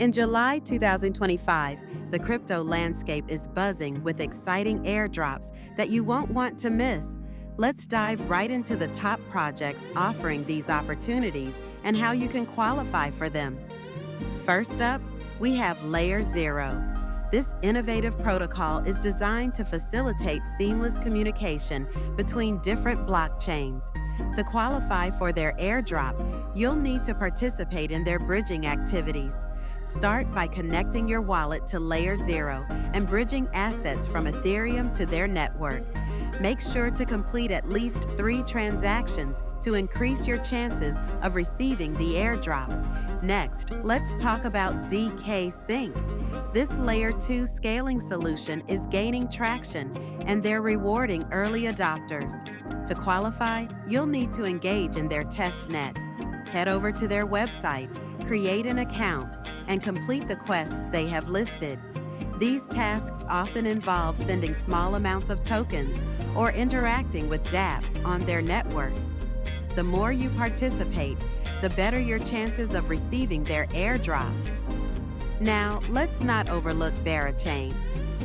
In July 2025, the crypto landscape is buzzing with exciting airdrops that you won't want to miss. Let's dive right into the top projects offering these opportunities and how you can qualify for them. First up, we have LayerZero. This innovative protocol is designed to facilitate seamless communication between different blockchains. To qualify for their airdrop, you'll need to participate in their bridging activities. Start by connecting your wallet to LayerZero and bridging assets from Ethereum to their network. Make sure to complete at least 3 transactions to increase your chances of receiving the airdrop. Next, let's talk about zkSync. This Layer 2 scaling solution is gaining traction, and they're rewarding early adopters. To qualify, you'll need to engage in their test net. Head over to their website, create an account, and complete the quests they have listed. These tasks often involve sending small amounts of tokens or interacting with dApps on their network. The more you participate, the better your chances of receiving their airdrop. Now, let's not overlook Berachain.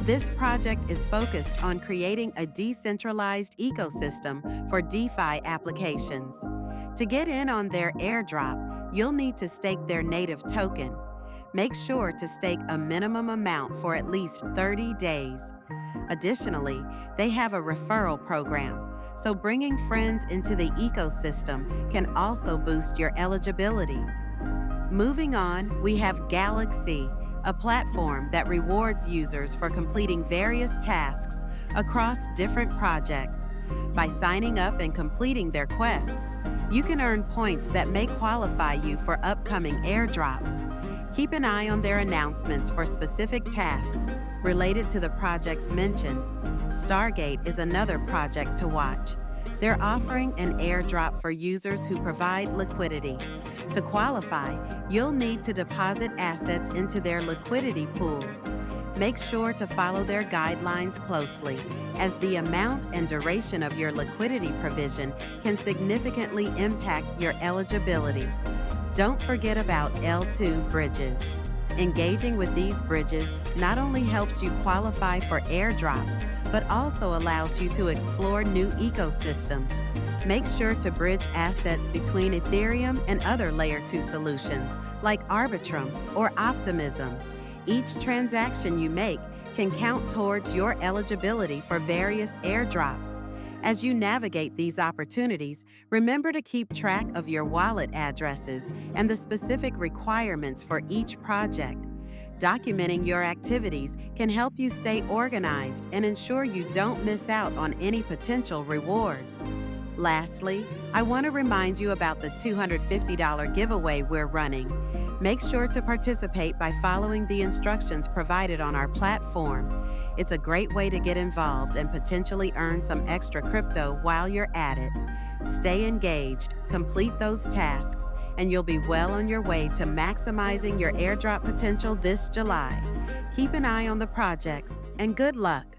This project is focused on creating a decentralized ecosystem for DeFi applications. To get in on their airdrop, you'll need to stake their native token. Make sure to stake a minimum amount for at least 30 days. Additionally, they have a referral program, so bringing friends into the ecosystem can also boost your eligibility. Moving on, we have Galaxy, a platform that rewards users for completing various tasks across different projects. By signing up and completing their quests, you can earn points that may qualify you for upcoming airdrops. Keep an eye on their announcements for specific tasks related to the projects mentioned. Stargate is another project to watch. They're offering an airdrop for users who provide liquidity. To qualify, you'll need to deposit assets into their liquidity pools. Make sure to follow their guidelines closely, as the amount and duration of your liquidity provision can significantly impact your eligibility. Don't forget about L2 bridges. Engaging with these bridges not only helps you qualify for airdrops, but also allows you to explore new ecosystems. Make sure to bridge assets between Ethereum and other Layer 2 solutions, like Arbitrum or Optimism. Each transaction you make can count towards your eligibility for various airdrops. As you navigate these opportunities, remember to keep track of your wallet addresses and the specific requirements for each project. Documenting your activities can help you stay organized and ensure you don't miss out on any potential rewards. Lastly, I want to remind you about the $250 giveaway we're running. Make sure to participate by following the instructions provided on our platform. It's a great way to get involved and potentially earn some extra crypto while you're at it. Stay engaged, complete those tasks, and you'll be well on your way to maximizing your airdrop potential this July. Keep an eye on the projects, and good luck!